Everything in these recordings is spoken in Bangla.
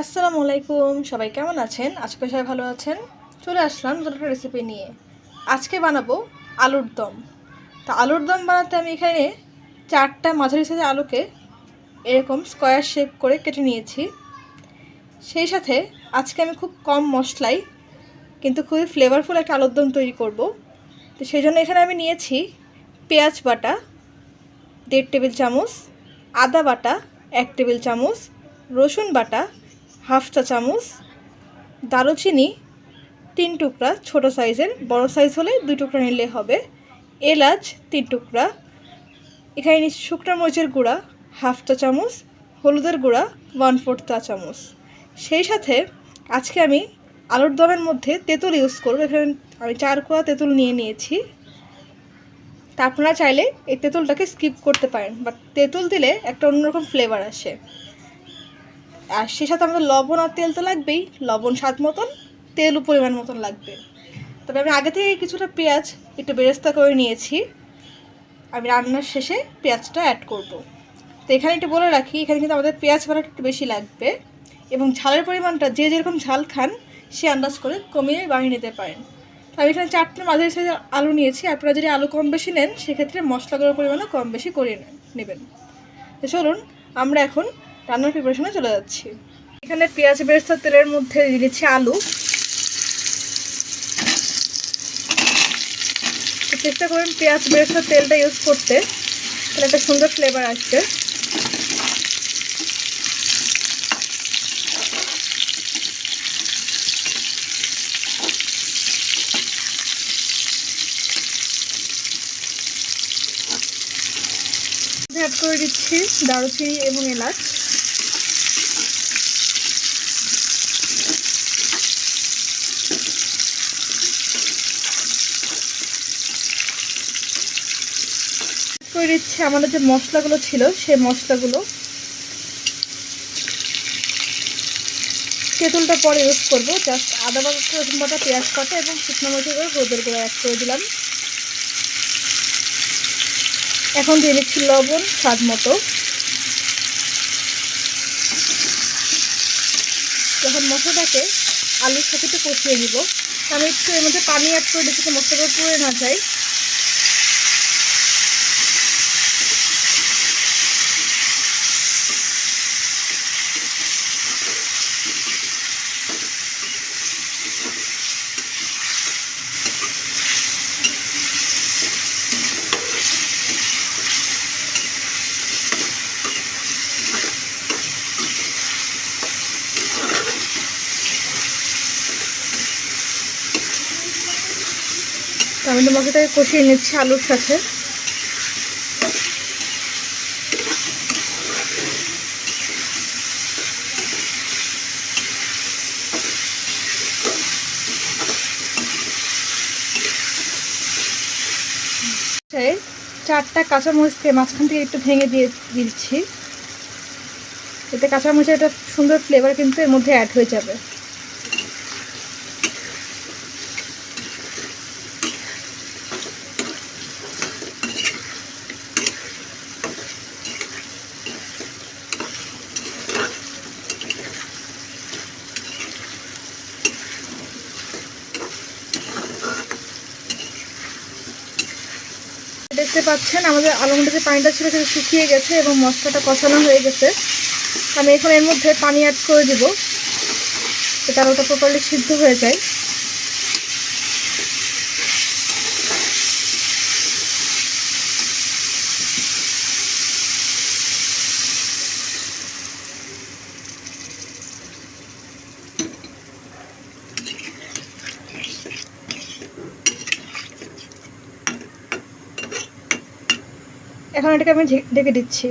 আসসালামু আলাইকুম, সবাই কেমন আছেন? আজকে সবাই ভালো আছেন। চলে আসলাম নতুন একটা রেসিপি নিয়ে। আজকে বানাবো আলুর দম। তা আলুর দম বানাতে আমি এখানে 4টা মাঝারি সাইজের আলুকে এরকম স্কোয়ার শেপ করে কেটে নিয়েছি। সেই সাথে আজকে আমি খুব কম মশলায় কিন্তু খুবই ফ্লেভারফুল একটা আলুর দম তৈরি করব। তো সেই জন্য এখানে আমি নিয়েছি পেঁয়াজ বাটা 1.5 টেবিল চামচ, আদা বাটা 1 টেবিল চামচ, রসুন বাটা 1/2 চা চামচ, দারুচিনি 3 টুকরা ছোটো সাইজের, বড় সাইজ হলে 2 টুকরা নিলে হবে, এলাচ 3 টুকরা, এখানে নিচ্ছি শুকনো মরিচের গুঁড়া 1/2 চা চামচ, হলুদের গুঁড়া 1/4 চা চামচ। সেই সাথে আজকে আমি আলুর দমের মধ্যে তেঁতুল ইউজ করব। এখানে আমি 4 কোয়া তেঁতুল নিয়ে নিয়েছি। তা আপনারা চাইলে এই তেঁতুলটাকে স্কিপ করতে পারেন, বাট তেঁতুল দিলে একটা অন্যরকম ফ্লেভার আসে। আর সেই সাথে আমাদের লবণ আর তেল তো লাগবেই, লবণ স্বাদ মতন, তেলও পরিমাণ মতন লাগবে। তবে আমি আগে থেকে কিছুটা পেঁয়াজ একটু বেরেস্তা করে নিয়েছি, আমি রান্নার শেষে পেঁয়াজটা অ্যাড করব। তো এখানে একটু বলে রাখি, এখানে কিন্তু আমাদের পেঁয়াজ বাটাটা একটু বেশি লাগবে এবং ঝালের পরিমাণটা যে যেরকম ঝাল খান সে আন্দাজ করে কমিয়ে বাড়িয়ে নিতে পারেন। তো আমি এখানে 4টা মাঝারি সাইজের আলু নিয়েছি। আপনারা যদি আলু কম বেশি নেন সেক্ষেত্রে মশলাগুলোর পরিমাণও কম বেশি করে নেবেন। তো চলুন আমরা এখন রান্নার প্রিপারেশনে চলে যাচ্ছি। এখানে পেঁয়াজ বেরেস্তা তেলের মধ্যে দিয়ে দিচ্ছি আলু। চেষ্টা করুন পেঁয়াজ বেরেস্তার তেলটা ইউজ করতে, তাহলে একটা সুন্দর ফ্লেভার আসবে। অ্যাড করে দিচ্ছি দারুচিনি এবং এলাচ। করে দিচ্ছি আমাদের যে মশলাগুলো ছিল সেই মশলাগুলো। তেঁতুলটা পরে ইউজ করবো। জাস্ট আদা বাটা, রসুন বাটা, পেঁয়াজ কাটা এবং শুকনো মরিচের গুঁড়ো, হলুদের গুঁড়ো অ্যাড করে দিলাম। এখন দিয়ে দিচ্ছি লবণ স্বাদ মতো। যখন মশলাটাকে আলুর সাথে একটু কষিয়ে নিব, আমি একটু এর মধ্যে পানি অ্যাড করে দিচ্ছি মশলাটা পুড়ে না যায়। আমি তো মশলাটাকে কষিয়ে নিচ্ছি আলুর সাথে। চারটা কাঁচামরিচকে মাঝখান থেকে একটু ভেঙে দিয়ে দিচ্ছি, এতে কাঁচামরিচের একটা সুন্দর ফ্লেভার কিন্তু এর মধ্যে অ্যাড হয়ে যাবে। দেখতে পাচ্ছেন আমাদের আলুর মধ্যে যে পানিটা ছিল সেটা শুকিয়ে গেছে এবং মশলাটা কষানো হয়ে গেছে। আমি এখন এর মধ্যে পানি অ্যাড করে দিব, যাতে আলুটা প্রপারলি সিদ্ধ হয়ে যায়। এখন এটাকে আমি ঢেকে দিচ্ছি।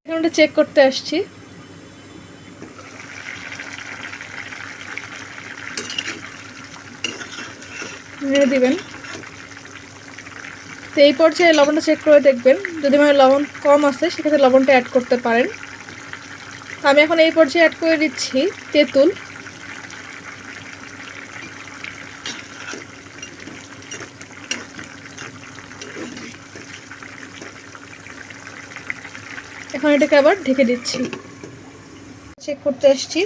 এখন এটা চেক করতে আসছি। নেড়ে দিবেন। তো এই পর্যায়ে লবণটা চেক করে দেখবেন, যদি মানে লবণ কম আছে সেক্ষেত্রে লবণটা অ্যাড করতে পারেন। আমি এখন এই পর্যায়ে অ্যাড করে দিচ্ছি তেঁতুল। এখন এটাকে আবার ঢেকে দিচ্ছি। চেক করতে এসেছি।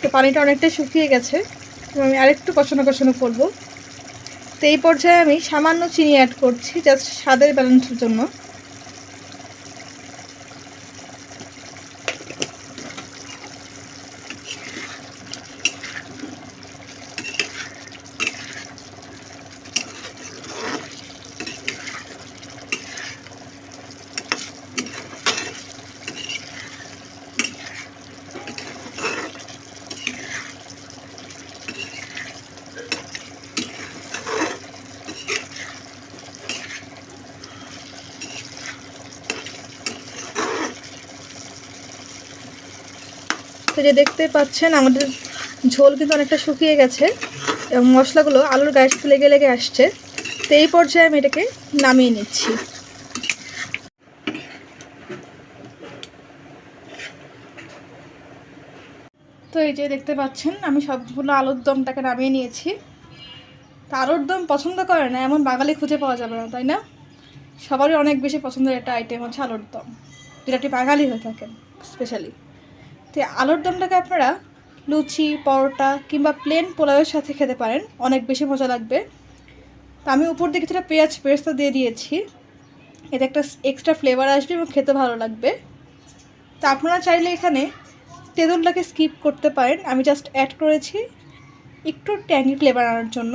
তো পানিটা অনেকটাই শুকিয়ে গেছে, আমি আরেকটু কষানো করবো। তো এই পর্যায়ে আমি সামান্য চিনি অ্যাড করছি, জাস্ট স্বাদের ব্যালেন্সের জন্য। তো যে দেখতে পাচ্ছেন আমাদের ঝোল কিন্তু অনেকটা শুকিয়ে গেছে এবং মশলাগুলো আলুর গায়ের সাথে লেগে আসছে। তো এই পর্যায়ে আমি এটাকে নামিয়ে নিচ্ছি। তো এই যে দেখতে পাচ্ছেন আমি সবগুলো আলুর দমটাকে নামিয়ে নিয়েছি। তো আলুর দম পছন্দ করে না এমন বাঙালি খুঁজে পাওয়া যাবে না, তাই না? সবারই অনেক বেশি পছন্দের একটা আইটেম হচ্ছে আলুর দম, যেটা বাঙালি হয়ে থাকেন স্পেশালি। তো আলুর দমটাকে আপনারা লুচি, পরোটা কিংবা প্লেন পোলাওয়ের সাথে খেতে পারেন, অনেক বেশি মজা লাগবে। তো আমি উপর দিকে কিছুটা পেঁয়াজটা দিয়ে দিয়েছি, এতে একটা এক্সট্রা ফ্লেভার আসবে এবং খেতে ভালো লাগবে। তো আপনারা চাইলে এখানে তেঁতুলটাকে স্কিপ করতে পারেন, আমি জাস্ট অ্যাড করেছি একটু ট্যাঙ্গি ফ্লেভার আনার জন্য।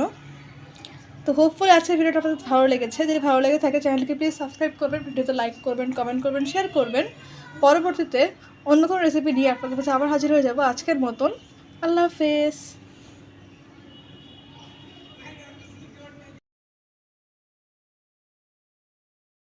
তো হোপফুলি আজকের ভিডিওটা আপনাদের ভালো লেগেছে। যদি ভালো লেগে থাকে চ্যানেলকে প্লিজ সাবস্ক্রাইব করবেন, ভিডিওতে লাইক করবেন, কমেন্ট করবেন, শেয়ার করবেন। পরবর্তীতে অন্য কোনো রেসিপি নিয়ে আপনাদের কাছে আবার হাজির হয়ে যাব। আজকের মতন আল্লাহ হাফেজ।